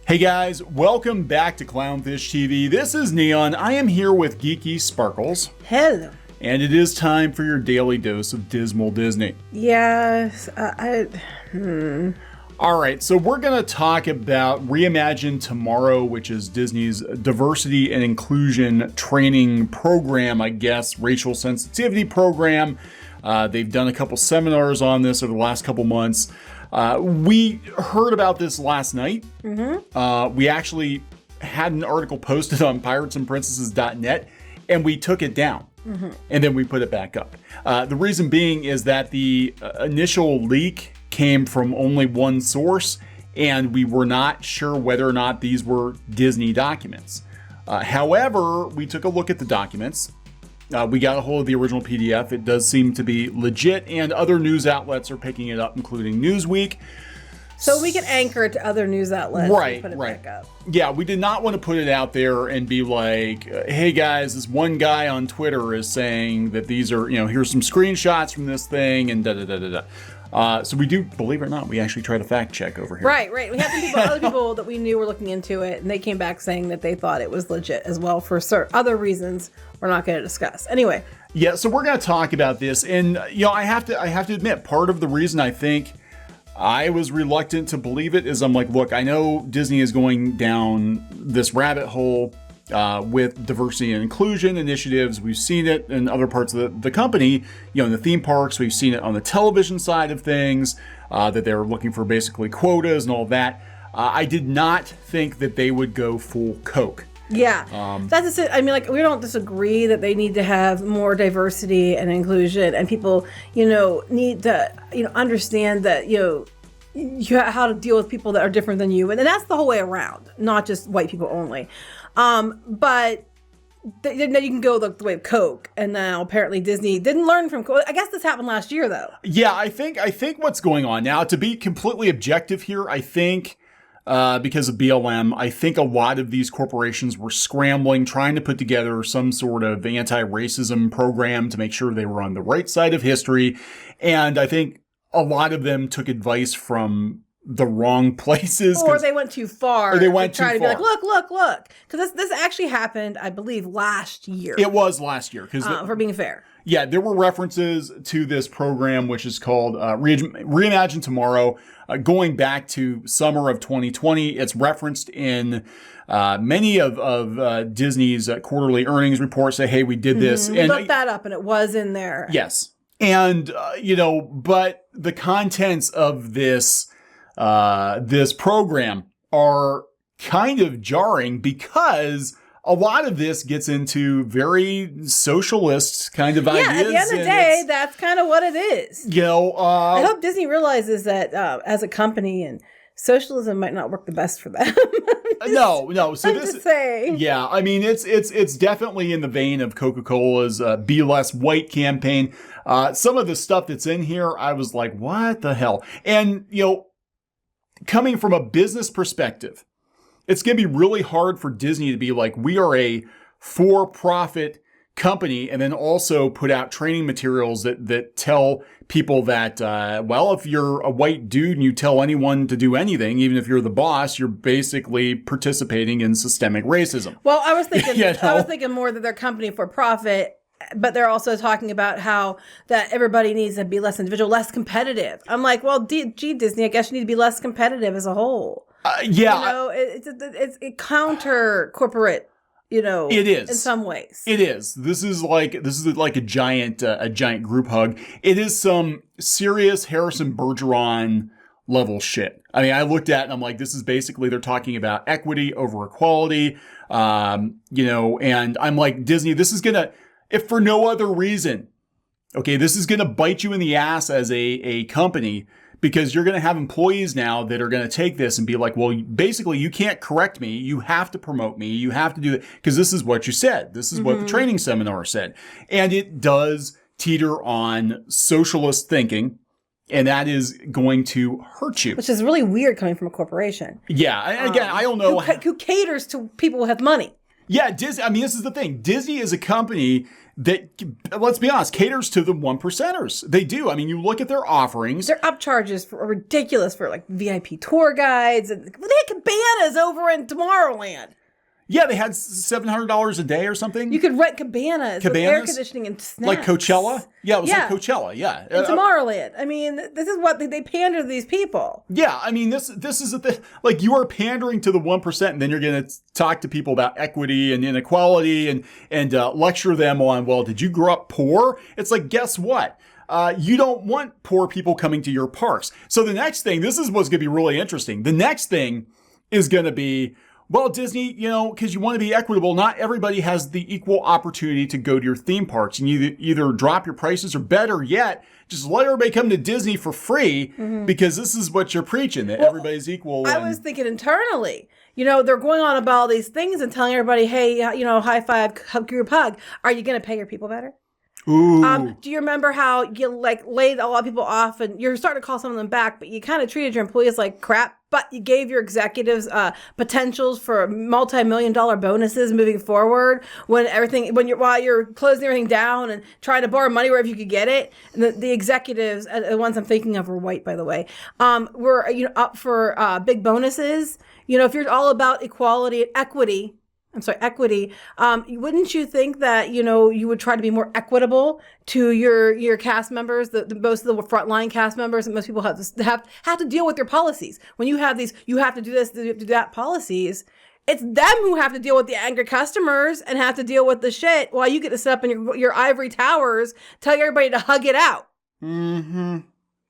Hey guys, welcome back to Clownfish TV. This is Kneon. I am here with Geeky Sparkles. Hello. And it is time for your daily dose of Dismal Disney. Yes, All right, so we're going to talk about Reimagine Tomorrow, which is Disney's diversity and inclusion training program, I guess, racial sensitivity program. They've done a couple seminars on this over the last couple months. We heard about this last night. We actually had an article posted on piratesandprincesses.net, and we took it down. And then we put it back up. The reason being is that the initial leak came from only one source, and we were not sure whether or not these were Disney documents. However, we took a look at the documents. We got a hold of the original PDF. It does seem to be legit, and other news outlets are picking it up, including Newsweek. So we can anchor it to other news outlets and put it back up. Yeah, we did not want to put it out there and be like, hey guys, this one guy on Twitter is saying that these are, here's some screenshots from this thing and da-da-da-da-da. So we do, believe it or not, we actually try to fact check over here. Right. We had some people, other people that we knew were looking into it, and they came back saying that they thought it was legit as well for other reasons we're not going to discuss. Anyway. Yeah, so we're going to talk about this, and I have to admit, part of the reason I think I was reluctant to believe it is I'm like, look, I know Disney is going down this rabbit hole with diversity and inclusion initiatives. We've seen it in other parts of the company, in the theme parks. We've seen it on the television side of things, that they're looking for basically quotas and all that. I did not think that they would go full Coke. Yeah, that's it. I mean, we don't disagree that they need to have more diversity and inclusion, and people, need to, understand that, how to deal with people that are different than you, and that's the whole way around, not just white people only. But then you can go the way of Coke, and now apparently Disney didn't learn from Coke. I guess this happened last year, though. Yeah, I think what's going on now, to be completely objective here, I think. Because of BLM, I think a lot of these corporations were scrambling, trying to put together some sort of anti-racism program to make sure they were on the right side of history. And I think a lot of them took advice from the wrong places. Or they went too far. Or they went too far. To be like, look. Because this actually happened, I believe, last year. It was last year. For being fair. Yeah, there were references to this program, which is called Reimagine Tomorrow, going back to summer of 2020. It's referenced in many of Disney's quarterly earnings reports. Say, hey, we did this. We looked that up, and it was in there. Yes. And, but the contents of this program are kind of jarring because a lot of this gets into very socialist kind of ideas. Yeah, at the end of the day, that's kind of what it is. I hope Disney realizes that as a company, and socialism might not work the best for them. No. So I'm just saying. Yeah, I mean, it's definitely in the vein of Coca-Cola's Be Less White campaign. Some of the stuff that's in here, I was like, what the hell? And, coming from a business perspective, it's going to be really hard for Disney to be like, we are a for-profit company, and then also put out training materials that tell people that, if you're a white dude and you tell anyone to do anything, even if you're the boss, you're basically participating in systemic racism. Well, I was thinking, I was thinking more that they're company for profit, but they're also talking about how that everybody needs to be less individual, less competitive. I'm like, well, gee, Disney, I guess you need to be less competitive as a whole. It's counter corporate. It is in some ways. It is. This is like a giant group hug. It is some serious Harrison Bergeron level shit. I mean, I looked at it and I'm like, this is basically they're talking about equity over equality. And I'm like, Disney, this is gonna, if for no other reason, okay, this is gonna bite you in the ass as a company. Because you're going to have employees now that are going to take this and be like, well, basically, you can't correct me. You have to promote me. You have to do that. Because this is what you said. This is what the training seminar said. And it does teeter on socialist thinking. And that is going to hurt you. Which is really weird coming from a corporation. Yeah. Again, I don't know. Who caters to people who have money. Yeah, Disney. I mean, this is the thing. Disney is a company that, let's be honest, caters to the one percenters. They do. I mean, you look at their offerings. Their upcharges are ridiculous for like VIP tour guides. And they cabanas over in Tomorrowland. Yeah, they had $700 a day or something. You could rent cabanas with air conditioning and snacks. Like Coachella? Yeah, it was like Coachella, yeah. In Tomorrowland. I mean, this is what they pander to these people. Yeah, I mean, this is like you are pandering to the 1%, and then you're going to talk to people about equity and inequality and lecture them on, well, did you grow up poor? It's like, guess what? You don't want poor people coming to your parks. So the next thing, this is what's going to be really interesting. The next thing is going to be, well, Disney, because you want to be equitable, not everybody has the equal opportunity to go to your theme parks. And you either drop your prices or better yet, just let everybody come to Disney for free because this is what you're preaching, that everybody's equal. I was thinking internally, they're going on about all these things and telling everybody, hey, high five, group hug. Are you going to pay your people better? Ooh. Do you remember how you laid a lot of people off and you're starting to call some of them back, but you kind of treated your employees like crap, but you gave your executives potentials for multi-million-dollar bonuses moving forward while you're closing everything down and trying to borrow money wherever you could get it. And the executives, the ones I'm thinking of, were white, by the way, were up for big bonuses. If you're all about equality and equity. Wouldn't you think that, you would try to be more equitable to your cast members, most of the frontline cast members, and most people have to deal with your policies. When you have these, you have to do this, you have to do that policies, it's them who have to deal with the angry customers and have to deal with the shit while you get to sit up in your ivory towers, telling everybody to hug it out. Mm-hmm.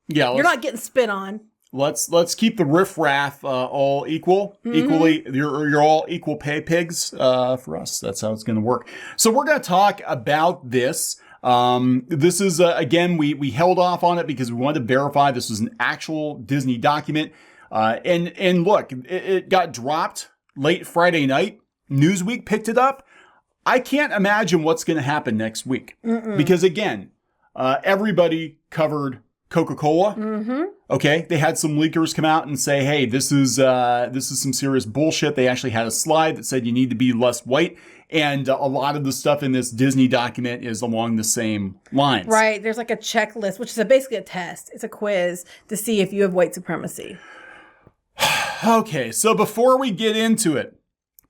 Yeah. You're not getting spit on. Let's keep the riffraff all equal, equally. You're all equal pay pigs for us. That's how it's going to work. So we're going to talk about this. This is again, we held off on it because we wanted to verify this was an actual Disney document. And look, it got dropped late Friday night. Newsweek picked it up. I can't imagine what's going to happen next week because again, everybody covered Coca-Cola. Mm-hmm. Okay. They had some leakers come out and say, hey, this is some serious bullshit. They actually had a slide that said you need to be less white. And a lot of the stuff in this Disney document is along the same lines. Right. There's like a checklist, which is basically a test. It's a quiz to see if you have white supremacy. Okay. So before we get into it,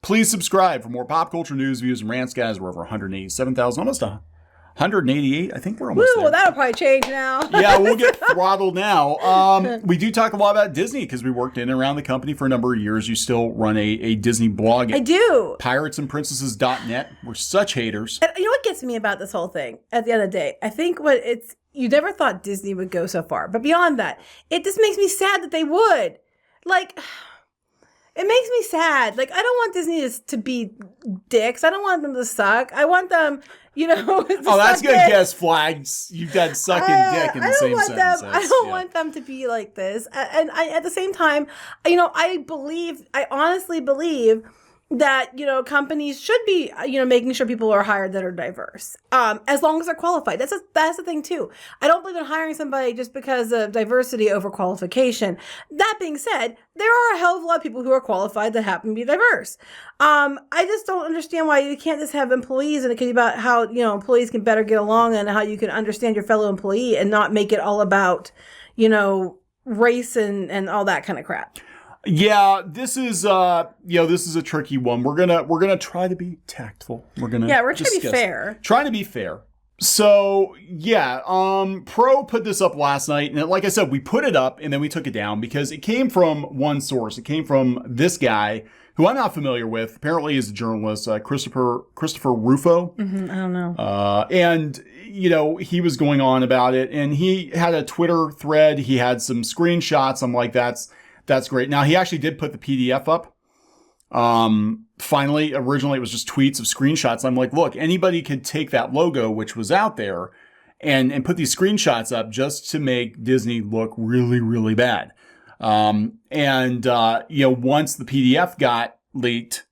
please subscribe for more pop culture news, views, and rants, guys. We're over 187,000, almost 188. I think we're almost there. That'll probably change now. Yeah, we'll get throttled now. We do talk a lot about Disney because we worked in and around the company for a number of years. You still run a Disney blog. I do. piratesandprincesses.net. We're such haters. And you know what gets me about this whole thing at the end of the day? I think you never thought Disney would go so far. But beyond that, it just makes me sad that they would. It makes me sad. I don't want Disney to be dicks. I don't want them to suck. I want them, Oh, that's good guess, Flags. You've got sucking dick in the same sentence. I don't want them to be like this. And at the same time, I honestly believe that, companies should be, making sure people are hired that are diverse, as long as they're qualified. That's the thing too. I don't believe in hiring somebody just because of diversity over qualification. That being said, there are a hell of a lot of people who are qualified that happen to be diverse. I just don't understand why you can't just have employees and it can be about how, employees can better get along and how you can understand your fellow employee and not make it all about, race and all that kind of crap. Yeah, this is a tricky one. We're gonna try to be tactful. We're trying to be fair. Trying to be fair. So yeah, Pro put this up last night, and like I said, we put it up and then we took it down because it came from one source. It came from this guy who I'm not familiar with. Apparently, he's a journalist, Christopher Rufo. Mm-hmm, I don't know. And he was going on about it, and he had a Twitter thread. He had some screenshots. I'm like, That's great. Now, he actually did put the PDF up. Originally, it was just tweets of screenshots. I'm like, look, anybody could take that logo, which was out there, and put these screenshots up just to make Disney look really, really bad. Once the PDF got leaked,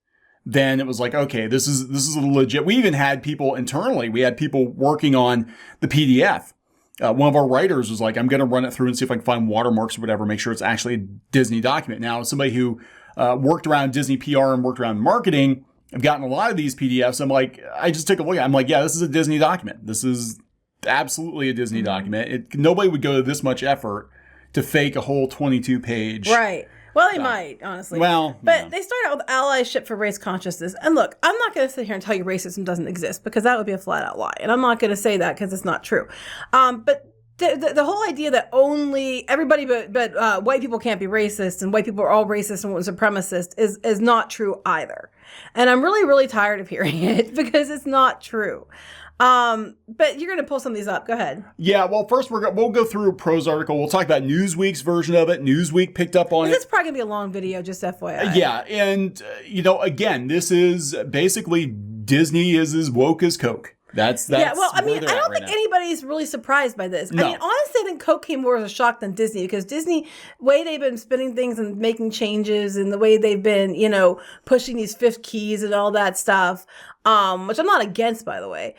then it was like, okay, this is legit. We even had people internally. We had people working on the PDF. One of our writers was like, I'm going to run it through and see if I can find watermarks or whatever, make sure it's actually a Disney document. Now, somebody who worked around Disney PR and worked around marketing, I've gotten a lot of these PDFs. I'm like, I just took a look at it. I'm like, yeah, this is a Disney document. This is absolutely a Disney document. Nobody would go to this much effort to fake a whole 22-page. Right. Well, they might, honestly. Well, but they started out with allyship for race consciousness. And look, I'm not going to sit here and tell you racism doesn't exist, because that would be a flat out lie. And I'm not going to say that because it's not true. But the whole idea that only everybody but white people can't be racist and white people are all racist and supremacist is not true either. And I'm really, really tired of hearing it because it's not true. But you're going to pull some of these up. Go ahead. Yeah, well, first we'll go through a prose article. We'll talk about Newsweek's version of it. Newsweek picked up on it. This is probably going to be a long video, just FYI. Yeah, and, again, this is basically Disney is as woke as Coke. That's yeah, well, I mean, I don't think now. anybody's really surprised by this. No. I mean, honestly, I think Coke came more as a shock than Disney, because Disney, way they've been spinning things and making changes, and the way they've been, pushing these fifth keys and all that stuff, which I'm not against, by the way,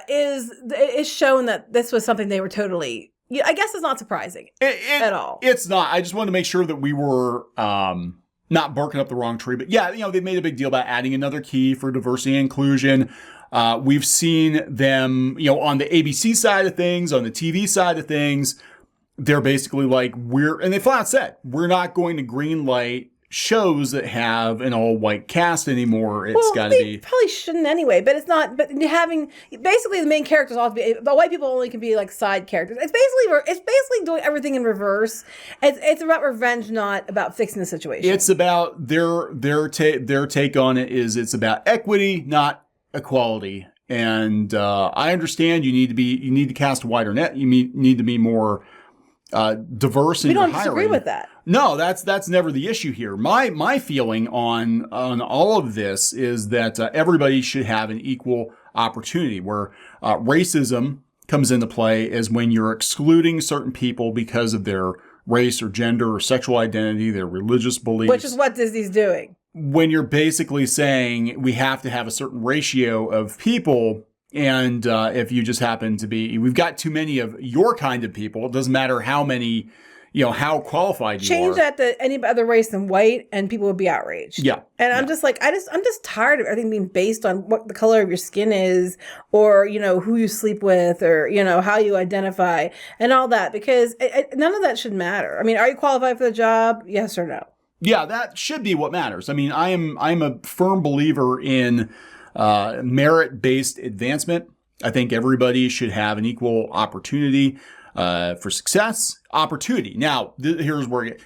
is shown that this was something they were totally. I guess it's not surprising at all. It's not. I just wanted to make sure that we were not barking up the wrong tree. But yeah, they made a big deal about adding another key for diversity and inclusion. We've seen them, on the ABC side of things, on the TV side of things, they're basically like, and they flat out said, we're not going to green light shows that have an all-white cast anymore. It's got to be. Probably shouldn't anyway, but it's not. But basically the main characters all have to be. But white people only can be like side characters. It's basically doing everything in reverse. It's about revenge, not about fixing the situation. It's about their take on it is it's about equity, not equality. And I understand you need to cast a wider net. You need to be more diverse in your hiring. We don't disagree with that. No, that's never the issue here. My feeling on all of this is that everybody should have an equal opportunity. Where racism comes into play is when you're excluding certain people because of their race or gender or sexual identity, their religious beliefs. Which is what Disney's doing. When you're basically saying we have to have a certain ratio of people, and if you just happen to be, we've got too many of your kind of people, it doesn't matter how many, how qualified you are. Change that to any other race than white, and people would be outraged. Yeah. And I'm just like, I'm just tired of everything being based on what the color of your skin is, or, who you sleep with, or, how you identify and all that, because none of that should matter. I mean, are you qualified for the job? Yes or no? Yeah, that should be what matters. I mean, I'm a firm believer in merit-based advancement. I think everybody should have an equal opportunity for success. Opportunity. Now, here's where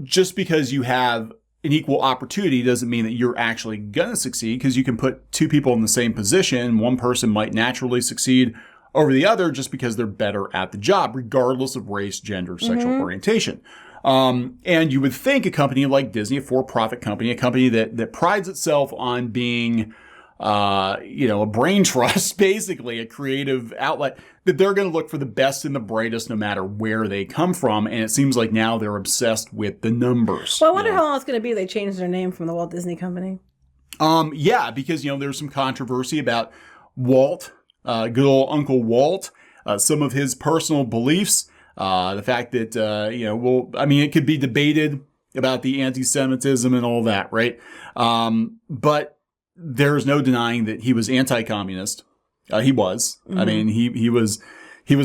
just because you have an equal opportunity doesn't mean that you're actually going to succeed, because you can put two people in the same position. One person might naturally succeed over the other just because they're better at the job, regardless of race, gender, sexual orientation. And you would think a company like Disney, a for-profit company, a company that prides itself on being, a brain trust, basically a creative outlet, that they're going to look for the best and the brightest no matter where they come from. And it seems like now they're obsessed with the numbers. Well, I wonder how long it's going to be they changed their name from the Walt Disney Company. Yeah, because, there's some controversy about Walt, good old Uncle Walt, some of his personal beliefs. The fact that, it could be debated about the anti-Semitism and all that, right? But there's no denying that he was anti-communist. He was. Mm-hmm. I mean, he was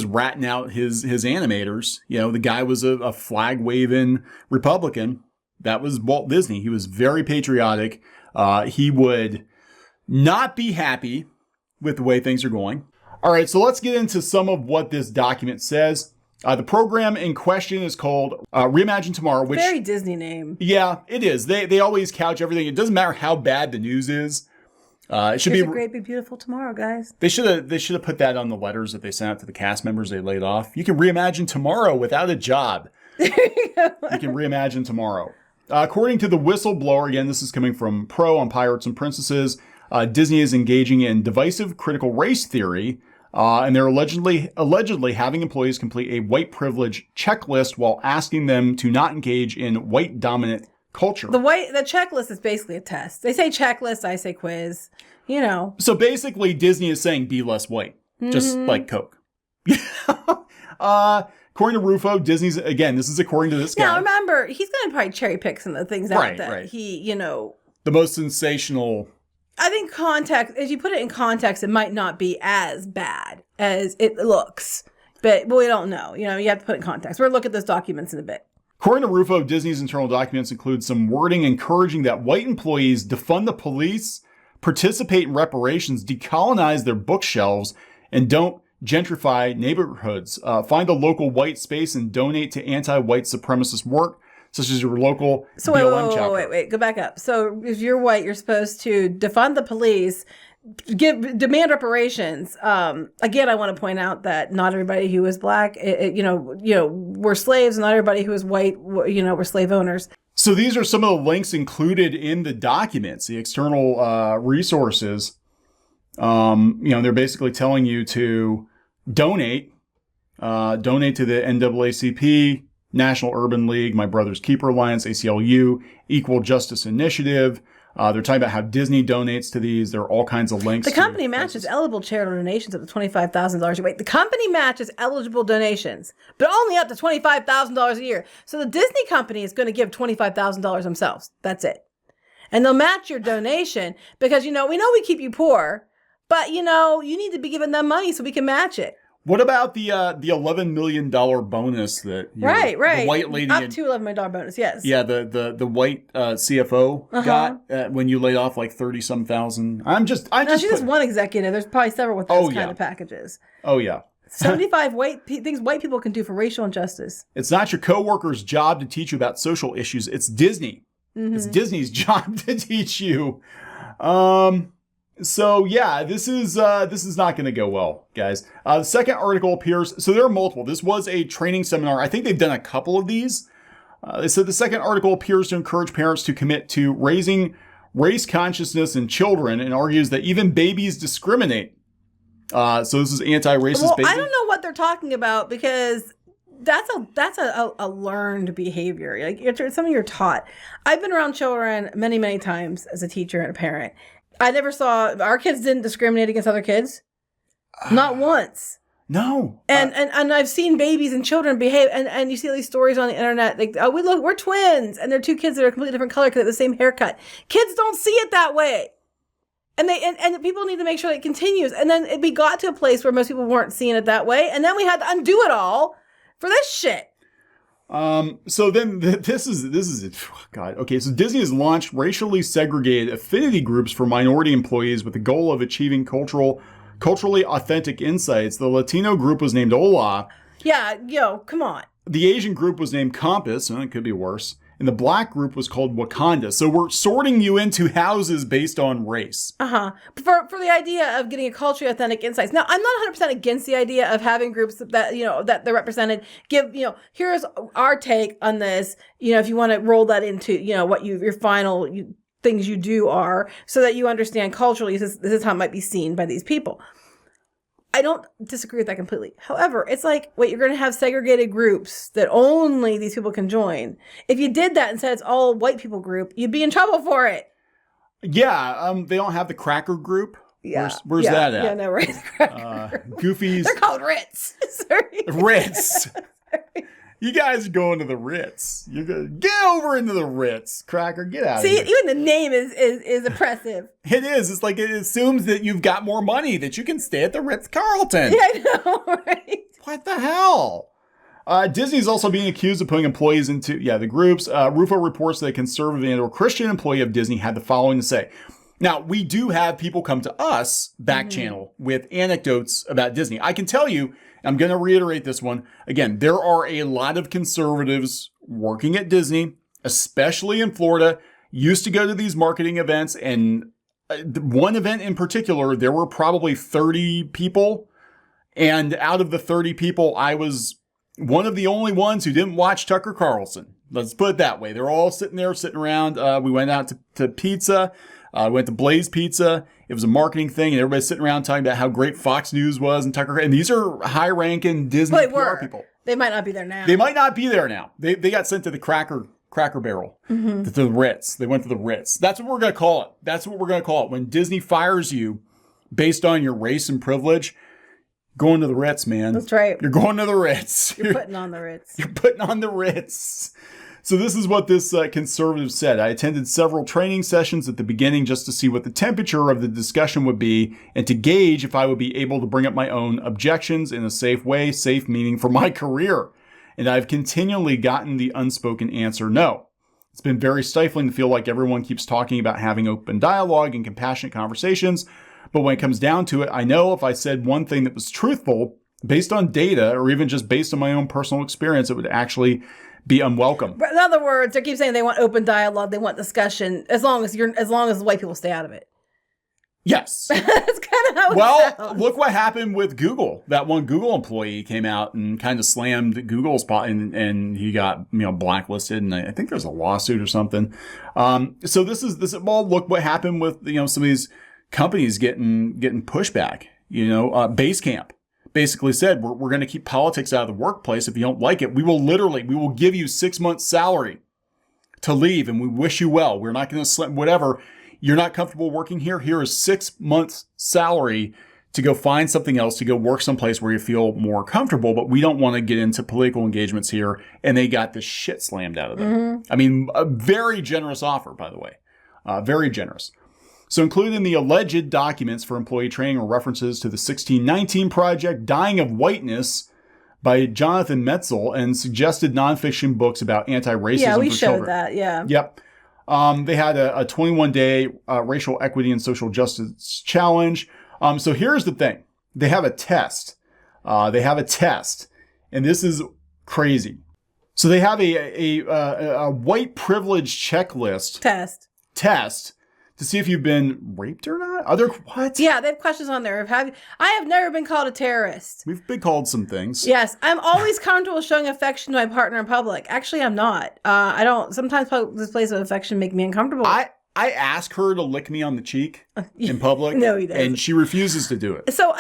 ratting out his animators. The guy was a flag-waving Republican. That was Walt Disney. He was very patriotic. He would not be happy with the way things are going. All right, so let's get into some of what this document says. The program in question is called Reimagine Tomorrow, which very Disney name. Yeah, it is. They always couch everything. It doesn't matter how bad the news is. It should be a great, big, beautiful tomorrow, guys. They should have put that on the letters that they sent out to the cast members they laid off. You can reimagine tomorrow without a job. There you go. You can reimagine tomorrow. According to the whistleblower, again, this is coming from Pro on Pirates and Princesses. Disney is engaging in divisive critical race theory. And they're allegedly having employees complete a white privilege checklist while asking them to not engage in white dominant culture. The checklist is basically a test. They say checklist, I say quiz. So basically, Disney is saying be less white, just like Coke. According to Rufo, Disney's, again, this is according to this guy. Now remember, he's going to probably cherry pick some of the things out that he, the most sensational. I think as you put it in context, it might not be as bad as it looks, but we don't know. You have to put it in context. We're going to look at those documents in a bit. According to Rufo, Disney's internal documents include some wording encouraging that white employees defund the police, participate in reparations, decolonize their bookshelves, and don't gentrify neighborhoods. Find a local white space and donate to anti-white supremacist work, such as your local BLM chapter. Wait, go back up. So if you're white, you're supposed to defund the police, demand reparations. Again, I want to point out that not everybody who is black, were slaves. Not everybody who is white, were slave owners. So these are some of the links included in the documents, the external resources. They're basically telling you to donate to the NAACP, National Urban League, My Brother's Keeper Alliance, ACLU, Equal Justice Initiative. They're talking about how Disney donates to these. There are all kinds of links. The company matches eligible charitable donations up to $25,000. Wait, the company matches eligible donations, but only up to $25,000 a year. So the Disney company is going to give $25,000 themselves. That's it. And they'll match your donation because, we know we keep you poor, but, you need to be giving them money so we can match it. What about the $11 million bonus that right the white lady up to $11 million bonus? Yes. Yeah, the white CFO got when you laid off like 30-some thousand. She's just one executive. There's probably several with those kind of packages. Oh yeah. 75 things white people can do for racial injustice. It's not your coworker's job to teach you about social issues. It's Disney. Mm-hmm. It's Disney's job to teach you. So yeah, this is not going to go well, guys. The second article appears. So there are multiple. This was a training seminar. I think they've done a couple of these. They said the second article appears to encourage parents to commit to raising race consciousness in children and argues that even babies discriminate. So this is anti-racist baby. I don't know what they're talking about because that's a learned behavior. Like it's something you're taught. I've been around children many, many times as a teacher and a parent. I never saw our kids didn't discriminate against other kids, not once. No, and I've seen babies and children behave, and you see all these stories on the internet like, oh, we're twins, and they're two kids that are a completely different color because they have the same haircut. Kids don't see it that way, and people need to make sure that it continues. And then we got to a place where most people weren't seeing it that way, and then we had to undo it all for this shit. So then this is it. Oh, God. Okay. So Disney has launched racially segregated affinity groups for minority employees with the goal of achieving culturally authentic insights. The Latino group was named Hola. Yeah. Come on. The Asian group was named Compass. And it could be worse. And the black group was called Wakanda. So we're sorting you into houses based on race. For the idea of getting a culturally authentic insights. Now, I'm not 100% against the idea of having groups that, that they're represented. Here's our take on this. If you want to roll that into, what your final things you do are so that you understand culturally, this is how it might be seen by these people. I don't disagree with that completely. However, it's like, wait, you're going to have segregated groups that only these people can join. If you did that and said it's all white people group, you'd be in trouble for it. Yeah, they don't have the cracker group. Yeah. Where's that at? Yeah, no, right. The cracker group. Goofy's. They're called Ritz. Sorry. Ritz. You guys are going to the Ritz. You're gonna get over into the Ritz, Cracker. Get out of here. See, even the name is oppressive. It is. It's like it assumes that you've got more money, that you can stay at the Ritz-Carlton. Yeah, I know, right? What the hell? Disney's also being accused of putting employees into the groups. Rufo reports that a conservative and/or Christian employee of Disney had the following to say. Now, we do have people come to us, back channel, with anecdotes about Disney. I can tell you, I'm going to reiterate this one. Again, there are a lot of conservatives working at Disney, especially in Florida, used to go to these marketing events. And one event in particular, there were probably 30 people. And out of the 30 people, I was one of the only ones who didn't watch Tucker Carlson. Let's put it that way. They're all sitting around. We went out to pizza. Went to Blaze Pizza. It was a marketing thing, and everybody's sitting around talking about how great Fox News was and Tucker. And these are high-ranking Disney PR people. They might not be there now. They might not be there now. They got sent to the Cracker Barrel, to the Ritz. They went to the Ritz. That's what we're going to call it. That's what we're going to call it. When Disney fires you based on your race and privilege, going to the Ritz, man. That's right. You're going to the Ritz. You're putting on the Ritz. You're putting on the Ritz. So this is what this conservative said. I attended several training sessions at the beginning just to see what the temperature of the discussion would be and to gauge if I would be able to bring up my own objections in a safe way, safe meaning for my career. and I've continually gotten the unspoken answer no. It's been very stifling to feel like everyone keeps talking about having open dialogue and compassionate conversations, but when it comes down to it, I know if I said one thing that was truthful, based on data, or even just based on my own personal experience, it would actually be unwelcome. In other words, they keep saying they want open dialogue, they want discussion, as long as the white people stay out of it. Yes. That's kind of how it sounds. Look what happened with Google. That one Google employee came out and kind of slammed Google's and he got blacklisted, and I think there's a lawsuit or something. So look what happened with some of these companies getting pushback. Basecamp basically said we're going to keep politics out of the workplace. If you don't like it, we will give you 6 months salary to leave, and we wish you well. We're not going to whatever. You're not comfortable working here. Here is 6 months salary to go find something else, to go work someplace where you feel more comfortable. But we don't want to get into political engagements here. And they got the shit slammed out of them. Mm-hmm. I mean, a very generous offer, by the way. Very generous. So included in the alleged documents for employee training are references to the 1619 Project, Dying of Whiteness by Jonathan Metzl, and suggested nonfiction books about anti-racism for children. Yeah, we showed that, yeah. Yep. They had a 21-day racial equity and social justice challenge. So here's the thing. They have a test. And this is crazy. So they have a white privilege checklist. Test. To see if you've been raped or not? What? Yeah, they have questions on there. I have never been called a terrorist. We've been called some things. Yes, I'm always comfortable showing affection to my partner in public. Actually, I'm not. I don't. Sometimes displays of affection make me uncomfortable. I ask her to lick me on the cheek in public. No, he doesn't. And she refuses to do it. So,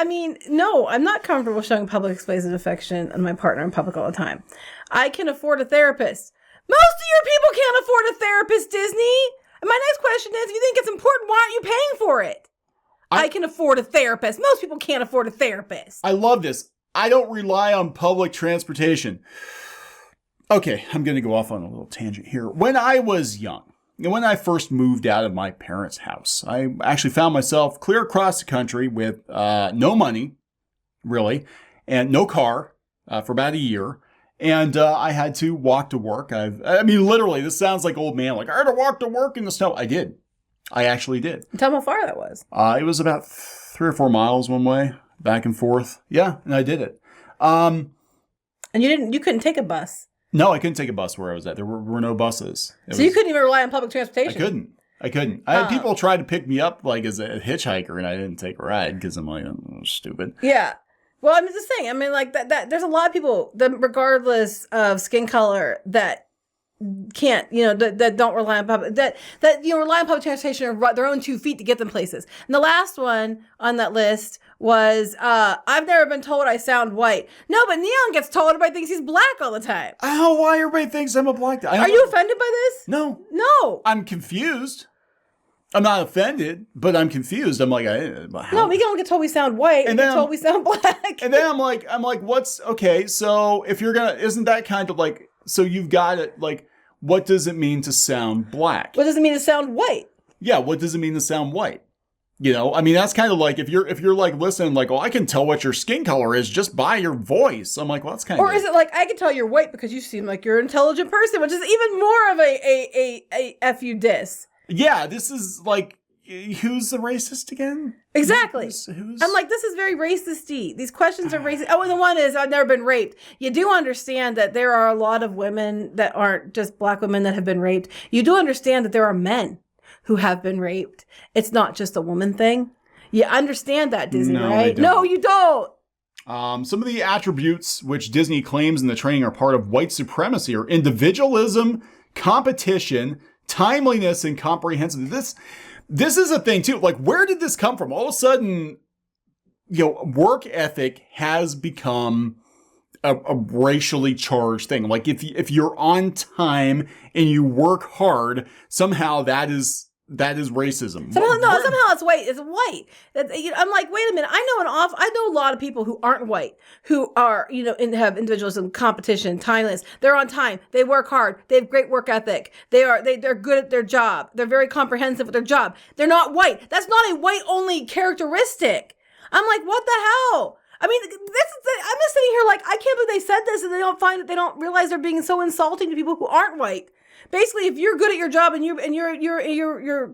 no, I'm not comfortable showing public displays of affection on my partner in public all the time. I can afford a therapist. Most of your people can't afford a therapist, Disney. And my next question is, if you think it's important, why aren't you paying for it? I can afford a therapist. Most people can't afford a therapist. I love this. I don't rely on public transportation. Okay, I'm going to go off on a little tangent here. When I was young, and when I first moved out of my parents' house, I actually found myself clear across the country with no money, really, and no car for about a year. And I had to walk to work. Literally, this sounds like old man. Like, I had to walk to work in the snow. I did. I actually did. Tell me how far that was. It was about 3 or 4 miles one way, back and forth. Yeah, and I did it. And you couldn't take a bus. No, I couldn't take a bus where I was at. There were no buses. You couldn't even rely on public transportation. I couldn't. I had people try to pick me up like as a hitchhiker, and I didn't take a ride because I'm like, oh, stupid. Yeah. Well, I'm just saying. That there's a lot of people that, regardless of skin color, that can't, that don't rely on public, that rely on public transportation or their own 2 feet to get them places. And the last one on that list was, I've never been told I sound white. No, but Kneon gets told everybody thinks he's black all the time. I don't know why everybody thinks I'm a black guy. Are you offended by this? No. I'm confused. I'm not offended, but I'm confused. I'm like, no, we don't get told we sound white. We get told we sound black. And then I'm like, what's okay? So if you're isn't that kind of like, so you've got it like, what does it mean to sound black? What does it mean to sound white? Yeah, what does it mean to sound white? That's kind of like if you're like listening, like, I can tell what your skin color is just by your voice. I'm like, well, that's kind of. Or is it like I can tell you're white because you seem like you're an intelligent person, which is even more of a FU diss. Yeah, this is like, who's the racist again? Exactly. Who's... I'm like, this is very racist-y. These questions are racist. Oh, and the one is, I've never been raped. You do understand that there are a lot of women that aren't just black women that have been raped. You do understand that there are men who have been raped. It's not just a woman thing. You understand that, Disney, right? No, you don't. Some of the attributes which Disney claims in the training are part of white supremacy are individualism, competition, timeliness, and comprehensiveness. This is a thing too. Like, where did this come from? All of a sudden, work ethic has become a racially charged thing. Like, if you're on time and you work hard, somehow that is racism. Somehow it's white. It's white. I'm like, wait a minute. I know a lot of people who aren't white, who are, and have individualism, competition, timeless. They're on time. They work hard. They have great work ethic. They're good at their job. They're very comprehensive with their job. They're not white. That's not a white only characteristic. I'm like, what the hell? I mean, I'm just sitting here like, I can't believe they said this and they don't realize they're being so insulting to people who aren't white. Basically, if you're good at your job and you're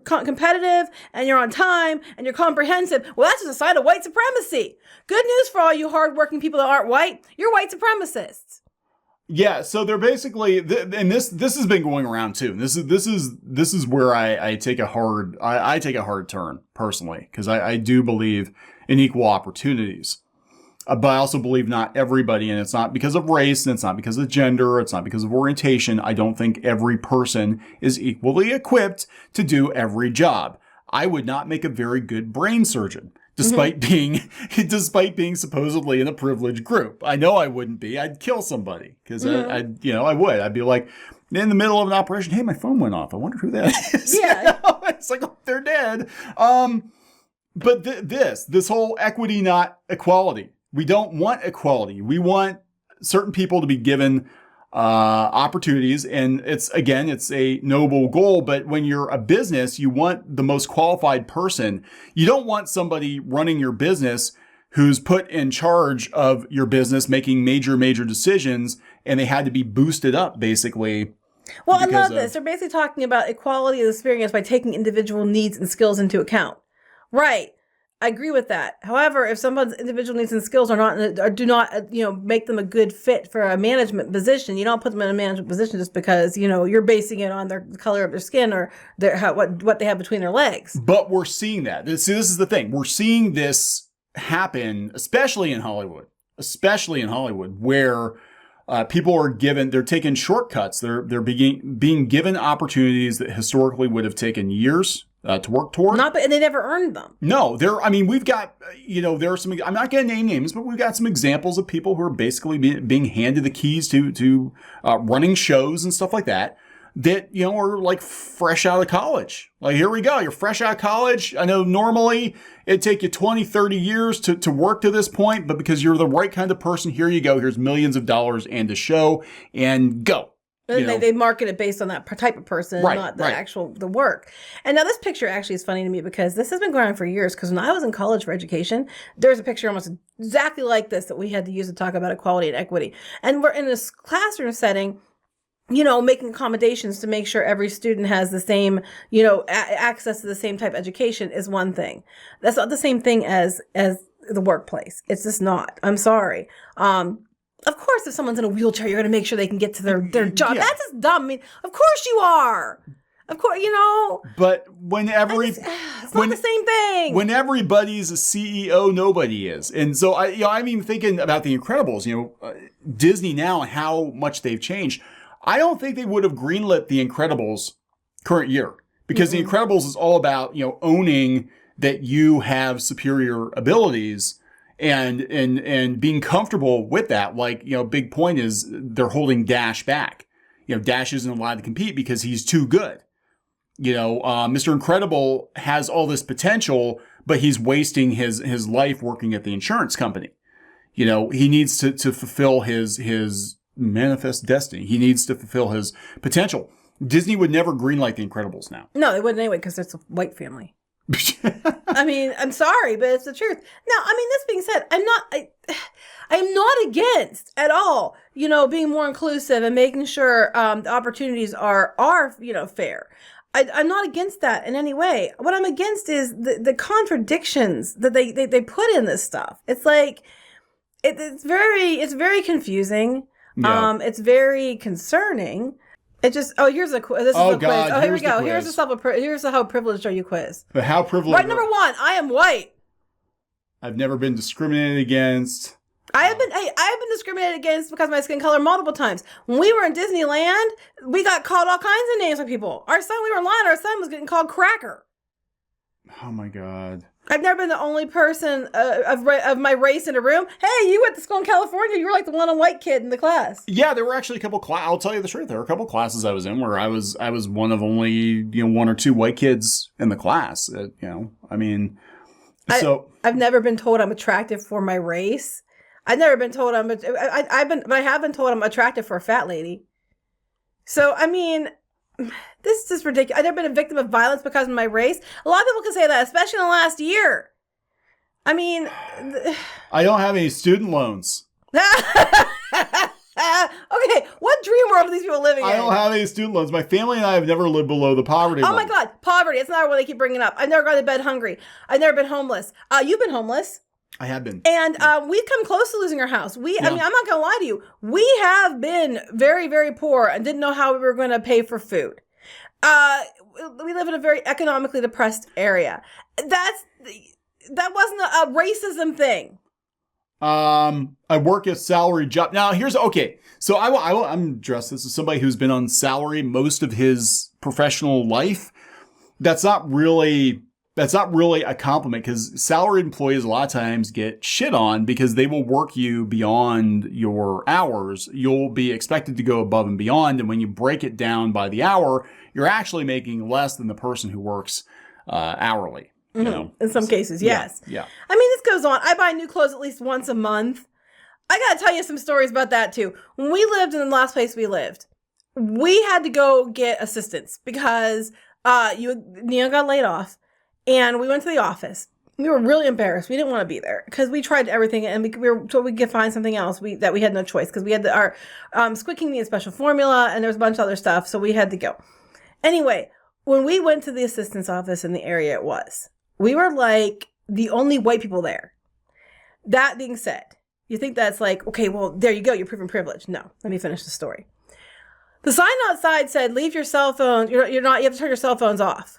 competitive and you're on time and you're comprehensive, well, that's just a sign of white supremacy. Good news for all you hardworking people that aren't white. You're white supremacists. Yeah, so they're basically, and this has been going around too. This is where I take a hard turn personally, because I do believe in equal opportunities, but I also believe not everybody, and it's not because of race, and it's not because of gender, it's not because of orientation. I don't think every person is equally equipped to do every job. I would not make a very good brain surgeon. Despite being supposedly in a privileged group. I know I wouldn't be. I'd kill somebody because I would. I'd be like in the middle of an operation. Hey, my phone went off. I wonder who that is. Yeah. It's like, oh, they're dead. But this whole equity, not equality. We don't want equality. We want certain people to be given opportunities, and it's a noble goal, but when you're a business, you want the most qualified person. You don't want somebody running your business who's put in charge of your business, making major decisions, and they had to be boosted up, basically. Well, I love this. They're basically talking about equality of experience by taking individual needs and skills into account. Right. I agree with that. However, if someone's individual needs and skills do not make them a good fit for a management position, you don't put them in a management position just because, you're basing it on the color of their skin or what they have between their legs. But we're seeing that. See, this is the thing. We're seeing this happen, especially in Hollywood, where people they're taking shortcuts. They're being given opportunities that historically would have taken years to work toward. And they never earned them. No, we've got, there are some, I'm not going to name names, but we've got some examples of people who are basically being handed the keys to running shows and stuff like that are like fresh out of college. Like, here we go. You're fresh out of college. I know normally it'd take you 20, 30 years to work to this point, but because you're the right kind of person, here you go. Here's millions of dollars and a show, and go. And they market it based on that type of person, not the work. And now this picture actually is funny to me because this has been going on for years. Because when I was in college for education, there's a picture almost exactly like this that we had to use to talk about equality and equity. And we're in this classroom setting, making accommodations to make sure every student has the same, access to the same type of education is one thing. That's not the same thing as the workplace. It's just not. I'm sorry. Of course, if someone's in a wheelchair, you're going to make sure they can get to their job. Yeah. That's just dumb. I mean, of course you are. Of course, But it's not the same thing. When everybody's a CEO, nobody is. And so I'm even thinking about The Incredibles. Disney now and how much they've changed. I don't think they would have greenlit The Incredibles current year because The Incredibles is all about owning that you have superior abilities. And being comfortable with that, big point is they're holding Dash back. Dash isn't allowed to compete because he's too good. Mr. Incredible has all this potential, but he's wasting his life working at the insurance company. He needs to fulfill his manifest destiny. He needs to fulfill his potential. Disney would never greenlight The Incredibles now. No, they wouldn't anyway because it's a white family. I mean, I'm sorry, but it's the truth. Now, this being said, I'm not against at all, being more inclusive and making sure the opportunities are fair. I'm not against that in any way. What I'm against is the contradictions that they put in this stuff. It's like it's very confusing. Yeah. It's very concerning. It just here's a quiz. This is a quiz. Oh, here we go. Here's the how privileged are you quiz. But how privileged? Right, number 1. I am white. I've never been discriminated against. I have been discriminated against because of my skin color multiple times. When we were in Disneyland, we got called all kinds of names by people. We were in line. Our son was getting called Cracker. Oh my God. I've never been the only person of my race in a room. Hey, you went to school in California. You were like the one white kid in the class. Yeah, there were actually a couple I'll tell you the truth. There were a couple classes I was in where I was one of only one or two white kids in the class. I've never been told I'm attractive for my race. I've never been told I have been told I'm attractive for a fat lady. So this is just ridiculous. I've never been a victim of violence because of my race. A lot of people can say that, especially in the last year. I mean, I don't have any student loans. Okay, what dream world are these people living in? I don't have any student loans. My family and I have never lived below the poverty line. Oh my God, poverty. It's not what they keep bringing up. I've never gone to bed hungry. I've never been homeless. You've been homeless. I have been. And we've come close to losing our house. I mean, I'm not going to lie to you. We have been very, very poor and didn't know how we were going to pay for food. We live in a very economically depressed area. That wasn't a racism thing. I work a salary job. Now so I'm address this as somebody who's been on salary most of his professional life. That's not really a compliment, because salaried employees a lot of times get shit on because they will work you beyond your hours. You'll be expected to go above and beyond. And when you break it down by the hour, you're actually making less than the person who works hourly. You know? In some cases, yes. Yeah. I mean, this goes on. I buy new clothes at least once a month. I got to tell you some stories about that too. When we lived in the last place we lived, we had to go get assistance because Kneon got laid off, and we went to the office. We were really embarrassed. We didn't want to be there because we tried everything, and we were told we could find something else. We had no choice because we had our squicking needed special formula, and there was a bunch of other stuff, so we had to go. Anyway, when we went to the assistance office in the area we were like the only white people there. That being said, you think that's like, okay, well, there you go. You're proving privilege. No, let me finish the story. The sign outside said, leave your cell phone. You have to turn your cell phones off.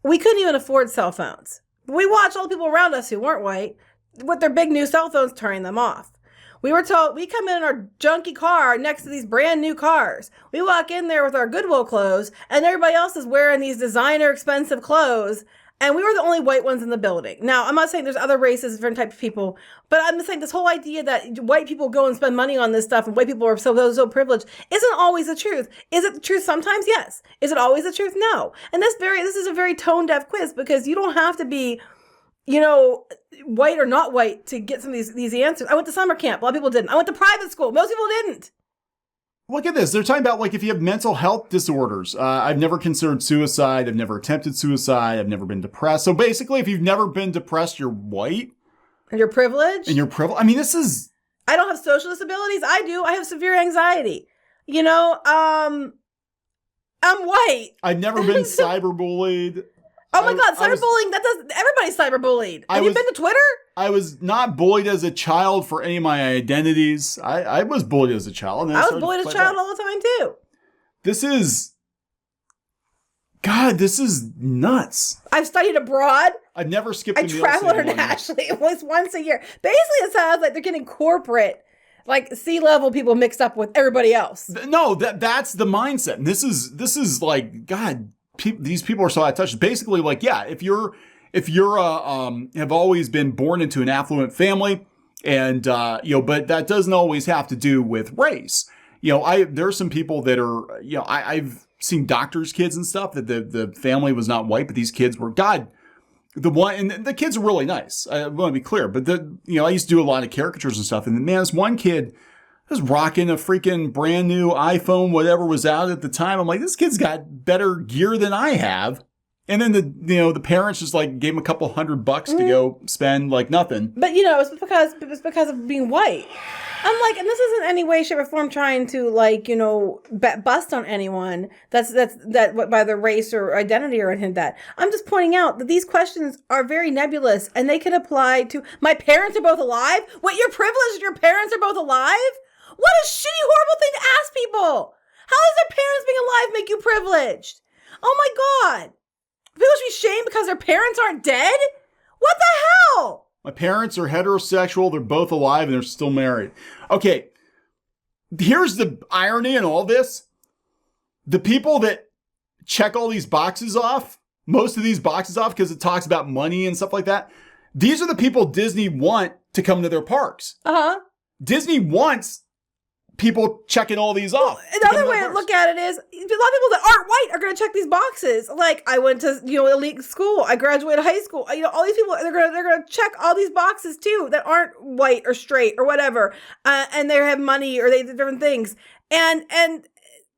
We couldn't even afford cell phones. We watched all the people around us who weren't white with their big new cell phones turning them off. We were told, we come in our junky car next to these brand new cars. We walk in there with our Goodwill clothes, and everybody else is wearing these designer expensive clothes. And we were the only white ones in the building. Now, I'm not saying there's other races, different types of people, but I'm just saying this whole idea that white people go and spend money on this stuff and white people are so privileged isn't always the truth. Is it the truth sometimes? Yes. Is it always the truth? No. And this is a very tone-deaf quiz, because you don't have to be, white or not white to get some of these answers. I went to summer camp. A lot of people didn't. I went to private school. Most people didn't. Look at this. They're talking about, like, if you have mental health disorders. I've never considered suicide. I've never attempted suicide. I've never been depressed. So basically, if you've never been depressed, you're white. And you're privileged. I mean, this is... I don't have social disabilities. I do. I have severe anxiety. I'm white. I've never been cyberbullied. Oh my God, cyberbullying, everybody's cyberbullied. Have you been to Twitter? I was not bullied as a child for any of my identities. I was bullied as a child. I was bullied as a child all the time too. This is nuts. I've studied abroad. I've never skipped a meal. I travel internationally at least once a year. Basically, it sounds like they're getting corporate, like C-level people mixed up with everybody else. No, that's the mindset. And this is like, God, these people are so out of touch. Basically, like, yeah, if you're have always been born into an affluent family, and but that doesn't always have to do with race. There are some people that are, I've seen doctors' kids and stuff that the family was not white, but these kids were, God, and the kids are really nice. I want to be clear, but I used to do a lot of caricatures and stuff, and man, this one kid was rocking a freaking brand new iPhone, whatever was out at the time. I'm like, this kid's got better gear than I have. And then the parents just like gave him a couple $100 to go spend like nothing. But it's because of being white. I'm like, and this isn't any way, shape, or form trying to bust on anyone that's by their race or identity or anything like that. I'm just pointing out that these questions are very nebulous, and they can apply to my parents are both alive. What, you're privileged? Your parents are both alive? What a shitty, horrible thing to ask people. How does their parents being alive make you privileged? Oh my God. People should be shamed because their parents aren't dead? What the hell? My parents are heterosexual. They're both alive and they're still married. Okay. Here's the irony in all this. The people that check all these boxes off, most of these boxes off because it talks about money and stuff like that, these are the people Disney want to come to their parks. Uh-huh. Disney wants people checking all these off. Another way to look at it is, a lot of people that aren't white are going to check these boxes. Like, I went to elite school, I graduated high school. All these people, they're going to check all these boxes too that aren't white or straight or whatever, and they have money or they do different things, and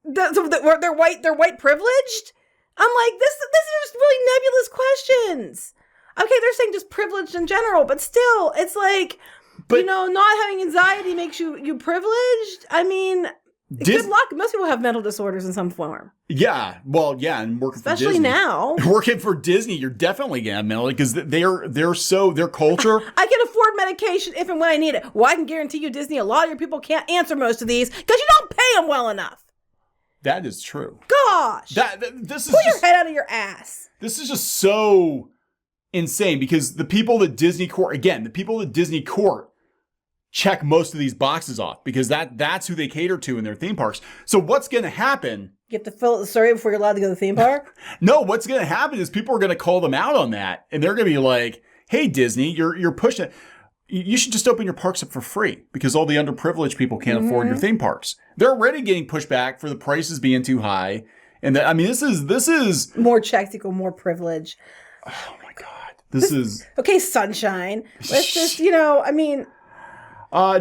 they're white privileged. I'm like, this is just really nebulous questions. Okay, they're saying just privileged in general, but still, it's like, not having anxiety makes you privileged. I mean, good luck. Most people have mental disorders in some form. Yeah, well, yeah, and working especially for Disney. now. Working for Disney, you're definitely gonna have mental because their culture. I can afford medication if and when I need it. Well, I can guarantee you, Disney, a lot of your people can't answer most of these because you don't pay them well enough. That is true. Gosh, this is pull your head out of your ass. This is just so insane because the people that Disney court check most of these boxes off because that's who they cater to in their theme parks. So what's going to happen? You have to fill out the survey before you're allowed to go to the theme park? No, what's going to happen is people are going to call them out on that. And they're going to be like, hey, Disney, you're pushing it. You should just open your parks up for free because all the underprivileged people can't afford your theme parks. They're already getting pushback for the prices being too high. And this is more checks equal more privilege. Oh my God. This is okay, sunshine. Let's just,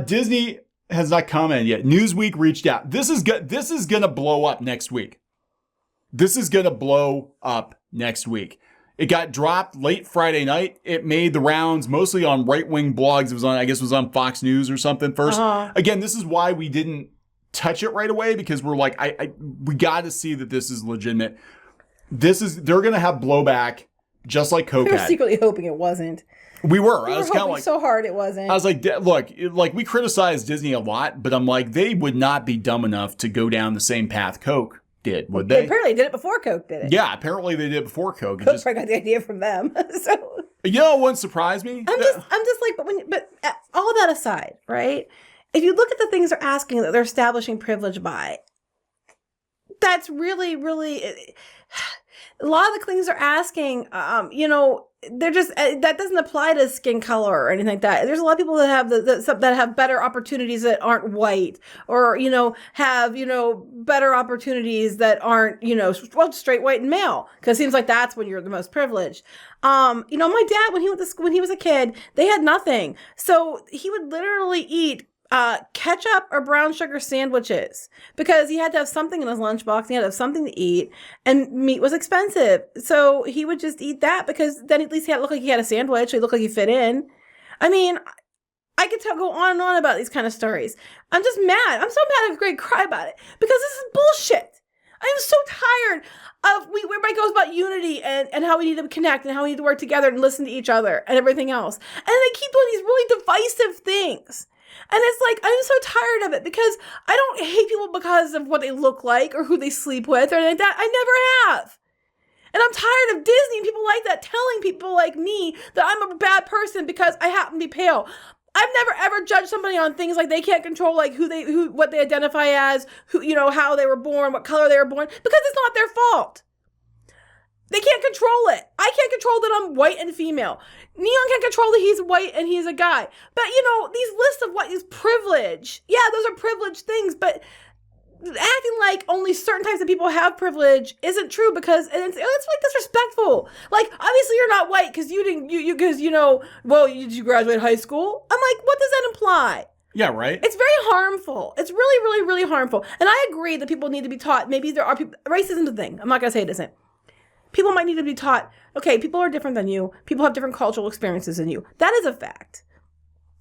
Disney has not commented yet. Newsweek reached out. This is going to blow up next week. It got dropped late Friday night. It made the rounds mostly on right-wing blogs. It was on Fox News or something first. Again, this is why we didn't touch it right away because we're like, we got to see that this is legitimate. They're going to have blowback just like Coke We were had. secretly hoping it wasn't. We were. I was kind of like so hard it wasn't. I was like, look, we criticize Disney a lot, but I'm like, they would not be dumb enough to go down the same path Coke did, would they? They apparently did it before Coke did it. Yeah, apparently they did it before Coke. Coke probably got the idea from them. So it wouldn't surprise me. I'm just like, but all that aside, right? If you look at the things they're asking that they're establishing privilege by, that's really, really a lot of the things they're asking. They're just that doesn't apply to skin color or anything like that. There's a lot of people that have that have better opportunities that aren't white, or have better opportunities that aren't straight white and male. Because it seems like that's when you're the most privileged. My dad when he was a kid, they had nothing, so he would literally eat ketchup or brown sugar sandwiches because he had to have something in his lunchbox. He had to have something to eat, and meat was expensive. So he would just eat that because then at least he had look like he had a sandwich. So he looked like he fit in. I mean, I could go on and on about these kind of stories. I'm just mad. I'm so mad I'm going to cry about it because this is bullshit. I am so tired of everybody goes about unity and how we need to connect and how we need to work together and listen to each other and everything else. And they keep doing these really divisive things. And it's like, I'm so tired of it because I don't hate people because of what they look like or who they sleep with or anything like that. I never have. And I'm tired of Disney and people like that telling people like me that I'm a bad person because I happen to be pale. I've never ever judged somebody on things like they can't control like what they identify as, how they were born, what color they were born, because it's not their fault. They can't control it. I can't control that I'm white and female. Kneon can't control that he's white and he's a guy. But, these lists of what is privilege. Yeah, those are privileged things, but acting like only certain types of people have privilege isn't true because it's like disrespectful. Like, obviously you're not white because did you graduate high school? I'm like, what does that imply? Yeah, right. It's very harmful. It's really, really, really harmful. And I agree that people need to be taught. Maybe there are people, racism's a thing. I'm not going to say it isn't. People might need to be taught, okay, people are different than you. People have different cultural experiences than you. That is a fact.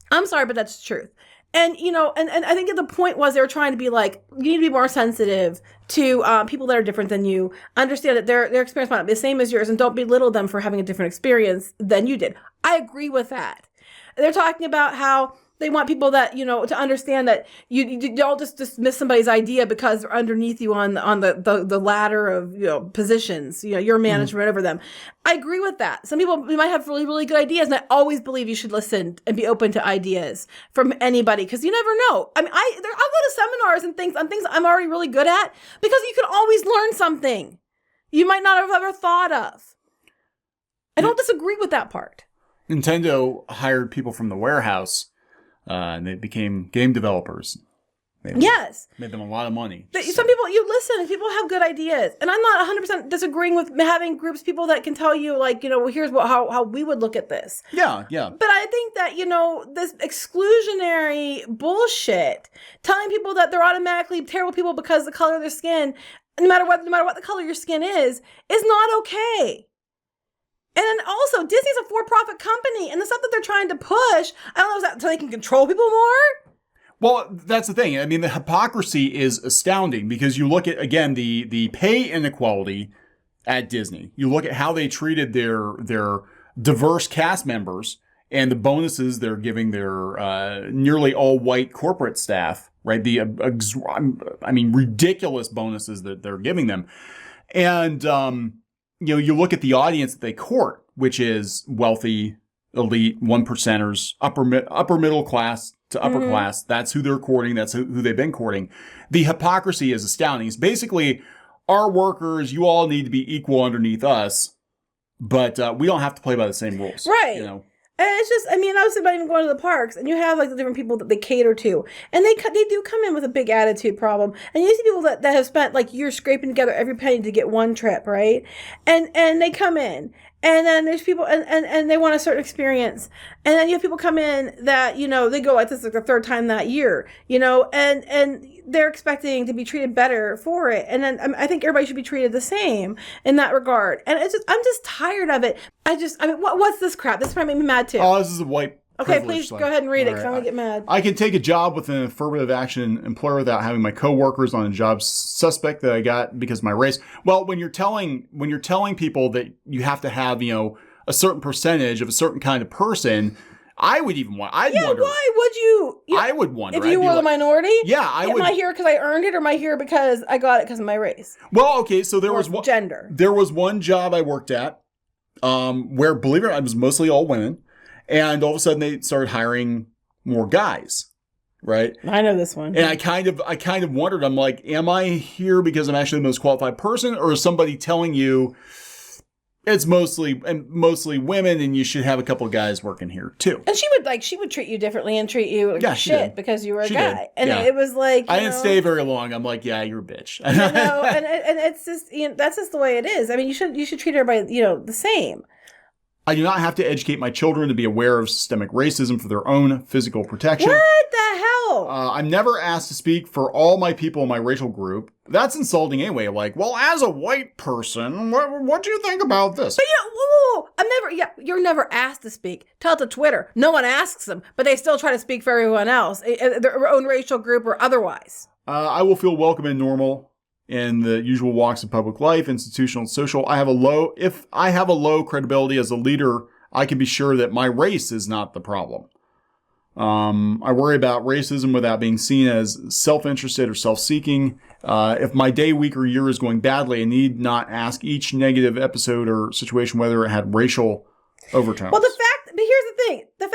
I'm sorry, but that's the truth. And, and I think the point was they were trying to be like, you need to be more sensitive to people that are different than you. Understand that their experience might not be the same as yours, and don't belittle them for having a different experience than you did. I agree with that. They're talking about how they want people that, to understand that you don't just dismiss somebody's idea because they're underneath you on the ladder of, positions, your management over them. I agree with that. Some people might have really, really good ideas, and I always believe you should listen and be open to ideas from anybody because you never know. I mean, I'll go to seminars and things on things I'm already really good at because you can always learn something you might not have ever thought of. I don't disagree with that part. Nintendo hired people from the warehouse. And they became game developers. Yes. Made them a lot of money. Some people, you listen, and people have good ideas. And I'm not 100% disagreeing with having groups, people that can tell you, like, here's how we would look at this. Yeah. But I think that, this exclusionary bullshit, telling people that they're automatically terrible people because of the color of their skin, no matter what the color of your skin is not okay. And then also, Disney's a for-profit company, and the stuff that they're trying to push, I don't know, is that so they can control people more? Well, that's the thing. I mean, the hypocrisy is astounding because you look at, again, the pay inequality at Disney. You look at how they treated their diverse cast members and the bonuses they're giving their nearly all-white corporate staff, right? Ridiculous bonuses that they're giving them. And, you look at the audience that they court, which is wealthy, elite, 1%ers, upper middle class to upper class. That's who they're courting. That's who they've been courting. The hypocrisy is astounding. It's basically, our workers, you all need to be equal underneath us, but we don't have to play by the same rules. Right. You know? And it's just, I was about even going to the parks, and you have like the different people that they cater to, and they do come in with a big attitude problem. And you see people that have spent like years scraping together every penny to get one trip, right? And they come in, and then there's people, and they want a certain experience, and then you have people come in that they go like this like the third time that year, and they're expecting to be treated better for it. And then I think everybody should be treated the same in that regard. And I'm just tired of it. What's this crap? This might make me mad too. Oh, this is a white Okay, please go ahead and read it because I'm going to get mad. I can take a job with an affirmative action employer without having my coworkers on a job suspect that I got because of my race. Well, when you're telling people that you have to have, a certain percentage of a certain kind of person, I would even wonder. Why would you? I would wonder. If you were the minority? Yeah, I would. Am I here because I earned it, or am I here because I got it because of my race? Well, okay, so there was one gender. There was one job I worked at, where, believe it or not, it was mostly all women, and all of a sudden they started hiring more guys, right? I know this one. And I kind of wondered. I'm like, am I here because I'm actually the most qualified person, or is somebody telling you it's mostly women, and you should have a couple of guys working here too? And she would treat you differently and treat you like shit because you were a guy. Did. And it was like I didn't stay very long. I'm like, yeah, you're a bitch. and it's just that's just the way it is. I mean, you should treat everybody the same. I do not have to educate my children to be aware of systemic racism for their own physical protection. What the hell? I'm never asked to speak for all my people in my racial group. That's insulting anyway. Like, well, as a white person, what do you think about this? But whoa, you're never asked to speak. Tell it to Twitter. No one asks them, but they still try to speak for everyone else, their own racial group or otherwise. I will feel welcome and normal in the usual walks of public life, institutional and social. If I have a low credibility as a leader, I can be sure that my race is not the problem. I worry about racism without being seen as self-interested or self-seeking. If my day, week, or year is going badly, I need not ask each negative episode or situation whether it had racial overtones. Well, but here's the thing. The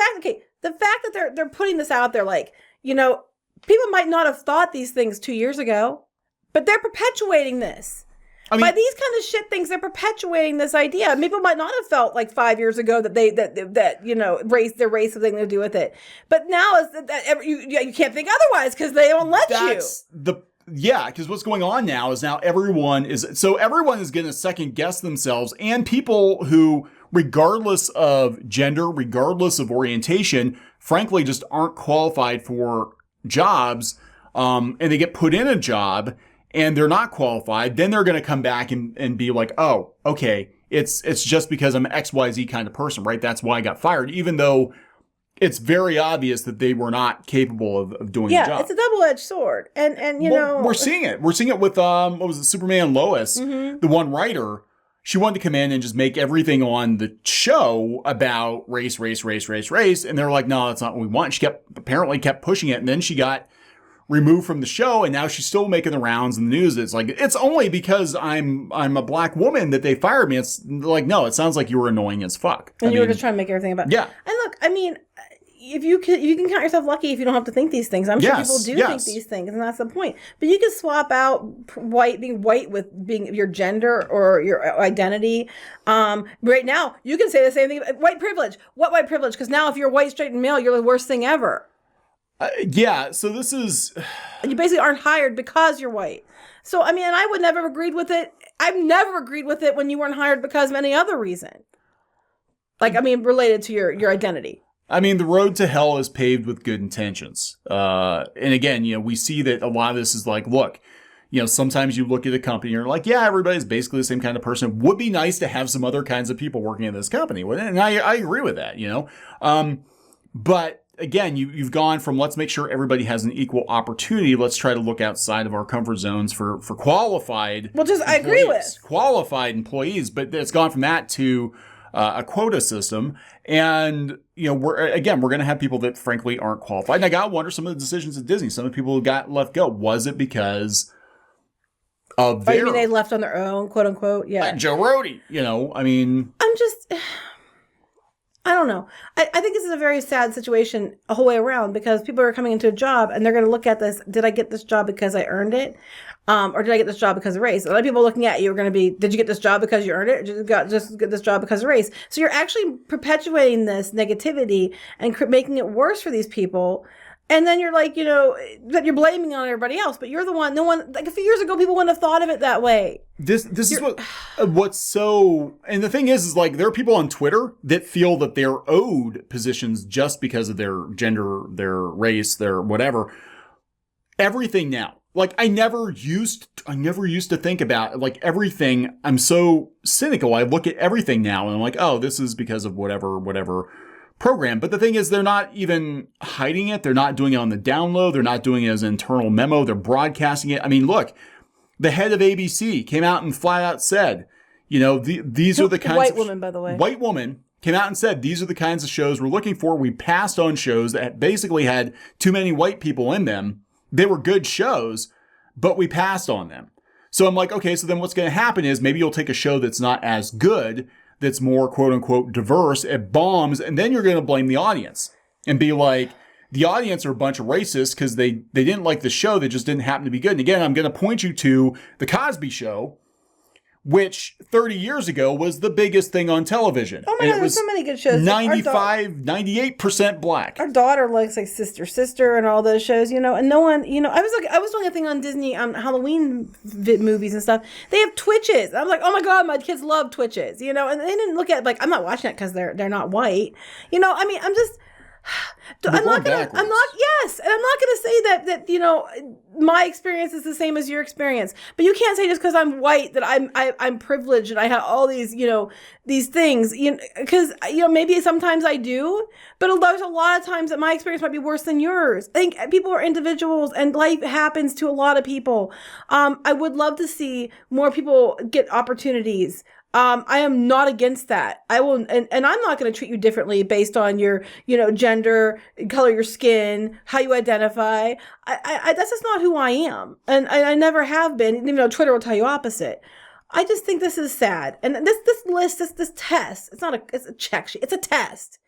fact that they're putting this out there, like, people might not have thought these things 2 years ago. But they're perpetuating this. By these kind of shit things, they're perpetuating this idea. People might not have felt like 5 years ago that their race has something to do with it. But now you can't think otherwise because they don't let you. Because what's going on now is everyone is going to second guess themselves, and people who, regardless of gender, regardless of orientation, frankly just aren't qualified for jobs, and they get put in a job and they're not qualified, then they're going to come back and be like, oh, okay, it's just because I'm an XYZ kind of person, right? That's why I got fired, even though it's very obvious that they were not capable of doing the job. Yeah, it's a double-edged sword. And we're seeing it. We're seeing it with, what was it, Superman and Lois, the one writer. She wanted to come in and just make everything on the show about race. And they're like, no, that's not what we want. She apparently kept pushing it. And then she got removed from the show, and now she's still making the rounds in the news. It's like, it's only because I'm a black woman that they fired me. It's like, no, it sounds like you were annoying as fuck. And you were just trying to make everything about. Yeah. And look, if you can count yourself lucky if you don't have to think these things. I'm sure people do think these things, and that's the point. But you can swap out being white with being your gender or your identity. Right now, you can say the same thing. White privilege. What white privilege? Because now if you're white, straight, and male, you're the worst thing ever. So this is... You basically aren't hired because you're white. So, I would never have agreed with it. I've never agreed with it when you weren't hired because of any other reason. Related to your identity. The road to hell is paved with good intentions. And again, we see that a lot of this is like, look, sometimes you look at a company and you're like, yeah, everybody's basically the same kind of person. Would be nice to have some other kinds of people working in this company. And I agree with that, But again, you've gone from let's make sure everybody has an equal opportunity. Let's try to look outside of our comfort zones for qualified. Well, I agree with qualified employees, but it's gone from that to a quota system. And, we're going to have people that frankly aren't qualified. And I got to wonder some of the decisions at Disney, some of the people who got let go. Was it because of their... you mean they left on their own, quote unquote? Yeah. Joe Rohde, I don't know. I think this is a very sad situation a whole way around because people are coming into a job and they're going to look at this. Did I get this job because I earned it? Or did I get this job because of race? A lot of people looking at you are going to be, did you get this job because you earned it? Or did you just get this job because of race? So you're actually perpetuating this negativity and making it worse for these people. And then you're like, that you're blaming on everybody else, but you're the one, like a few years ago, people wouldn't have thought of it that way. This is what's so, and the thing is like, there are people on Twitter that feel that they're owed positions just because of their gender, their race, their whatever. Everything now. Like I never used to think about like everything. I'm so cynical. I look at everything now and I'm like, oh, this is because of whatever program. But the thing is, they're not even hiding it. They're not doing it on the down low. They're not doing it as an internal memo. They're broadcasting it. I mean, look, the head of ABC came out and flat out said, these are the kinds white woman, by the way. White woman came out and said, these are the kinds of shows we're looking for. We passed on shows that basically had too many white people in them. They were good shows, but we passed on them. So I'm like, okay, so then what's going to happen is maybe you'll take a show that's not as good, that's more quote unquote diverse, it bombs, and then you're going to blame the audience and be like, the audience are a bunch of racists because they didn't like the show, they just didn't happen to be good. And again, I'm going to point you to The Cosby Show, which 30 years ago was the biggest thing on television. Oh my God, there's so many good shows. 98% black. Our daughter likes like Sister and all those shows, and no one, I was doing a thing on Disney on Halloween movies and stuff. They have Twitches. I'm like, oh my God, my kids love Twitches, and they didn't look at like, I'm not watching it because they're not white. I'm just... I'm not gonna say that my experience is the same as your experience, but you can't say just because I'm white that I'm privileged and I have all these these things, because maybe sometimes I do, but there's a lot of times that my experience might be worse than yours. I think people are individuals and life happens to a lot of people. I would love to see more people get opportunities. I am not against that. I will, and I'm not going to treat you differently based on your, gender, color of your skin, how you identify. That's just not who I am. And I never have been, even though Twitter will tell you opposite. I just think this is sad. And this list, this test, it's a check sheet. It's a test.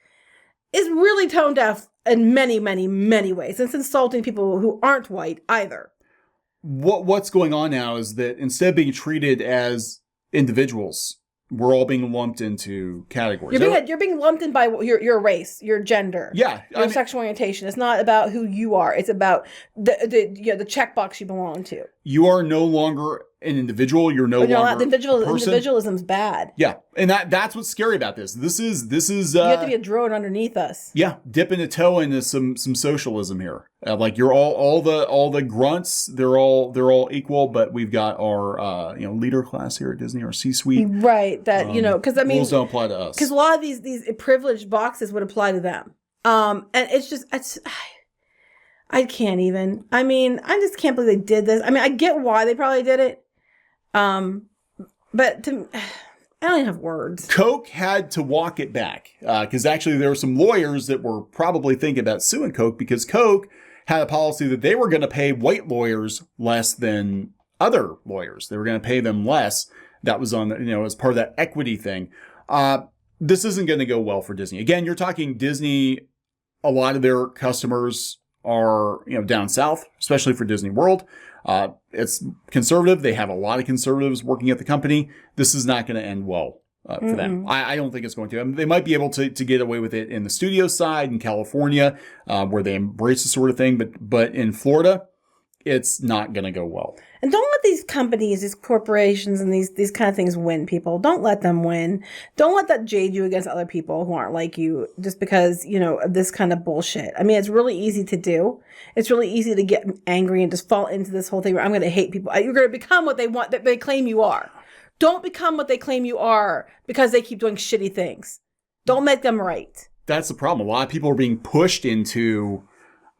Is really tone deaf in many, many, many ways. It's insulting people who aren't white either. What's going on now is that instead of being treated as individuals, we're all being lumped into categories. You're being lumped in by your race, your gender, your sexual orientation. It's not about who you are. It's about the checkbox you belong to. You are no longer an individual. You're no longer a person. Individualism's bad. Yeah, and that's what's scary about this. This is you have to be a drone underneath us. Yeah, dipping a toe into some socialism here. Like you're all the grunts. They're all equal, but we've got our leader class here at Disney, our C-suite. Right. That because rules don't apply to us. Because a lot of these privileged boxes would apply to them. And it's I can't even. I mean, I just can't believe they did this. I mean, I get why they probably did it. But I don't even have words. Coke had to walk it back because actually there were some lawyers that were probably thinking about suing Coke because Coke had a policy that they were going to pay white lawyers less than other lawyers. They were going to pay them less. That was on, as part of that equity thing. This isn't going to go well for Disney. Again, you're talking Disney. A lot of their customers are, down south, especially for Disney World. It's conservative. They have a lot of conservatives working at the company. This is not going to end well for them. I don't think it's going to. I mean, they might be able to get away with it in the studio side in California, where they embrace the sort of thing. But in Florida, it's not going to go well. And don't let these companies, these corporations, and these kind of things win, people. Don't let them win. Don't let that jade you against other people who aren't like you just because, of this kind of bullshit. I mean, it's really easy to do. It's really easy to get angry and just fall into this whole thing where I'm going to hate people. You're going to become what they claim you are. Don't become what they claim you are because they keep doing shitty things. Don't make them right. That's the problem. A lot of people are being pushed into,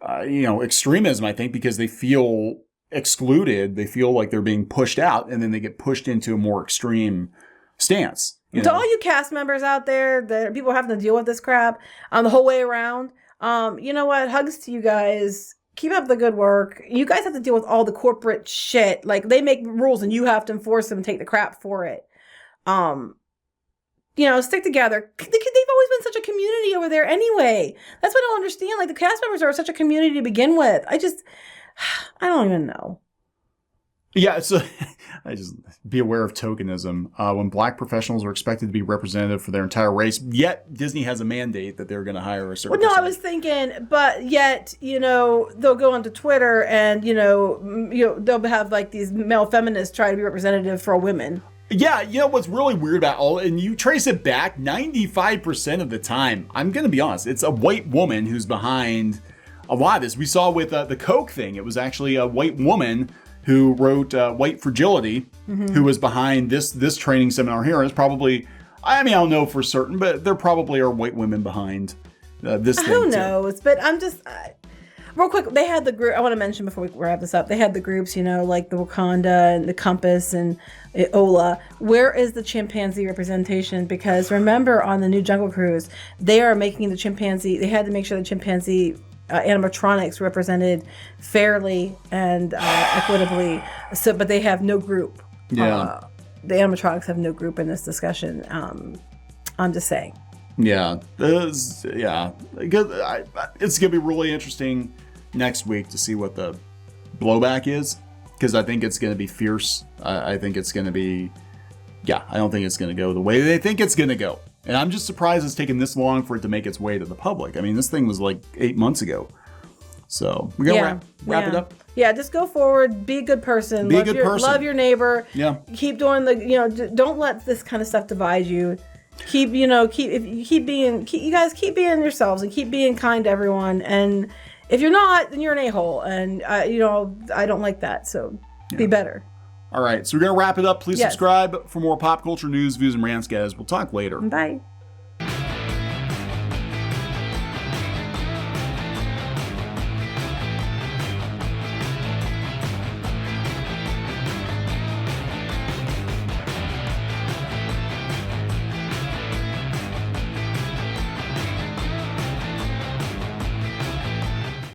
extremism, I think, because they feel excluded. They feel like they're being pushed out, and then they get pushed into a more extreme stance. To all you cast members out there, that people having to deal with this crap the whole way around, you know what? Hugs to you guys. Keep up the good work. You guys have to deal with all the corporate shit. Like, they make rules and you have to enforce them and take the crap for it. Stick together. They've always been such a community over there anyway. That's what I don't understand. Like, the cast members are such a community to begin with. I don't even know. Yeah, so I just be aware of tokenism. When black professionals are expected to be representative for their entire race, yet Disney has a mandate that they're going to hire a certain percentage. I was thinking, but yet, they'll go onto Twitter and, they'll have like these male feminists try to be representative for women. Yeah, what's really weird about all, and you trace it back, 95% of the time, I'm going to be honest, it's a white woman who's behind a lot of this. We saw with the Coke thing, it was actually a white woman who wrote White Fragility, who was behind this training seminar here. It's probably, I don't know for certain, but there probably are white women behind this thing. Who knows? But I'm just... real quick, they had the group, I want to mention before we wrap this up, they had the groups, like the Wakanda and the Compass and Ola. Where is the chimpanzee representation? Because remember, on the new Jungle Cruise, they are making the chimpanzee, they had to make sure the chimpanzee animatronics represented fairly and equitably. So, but they have no group. Yeah. The animatronics have no group in this discussion. I'm just saying. Yeah. It's going to be really interesting next week to see what the blowback is, because I think it's going to be fierce. I think it's going to be, I don't think it's going to go the way they think it's going to go. And I'm just surprised it's taken this long for it to make its way to the public. I mean, this thing was like 8 months ago. So we're going to wrap it up. Yeah, just go forward. Be a good person. Love your neighbor. Yeah. Keep doing don't let this kind of stuff divide you. Keep being yourselves and keep being kind to everyone. And if you're not, then you're an a-hole. And, I don't like that. So be better. All right. So we're going to wrap it up. Please subscribe for more pop culture news, views, and rants, guys. We'll talk later. Bye.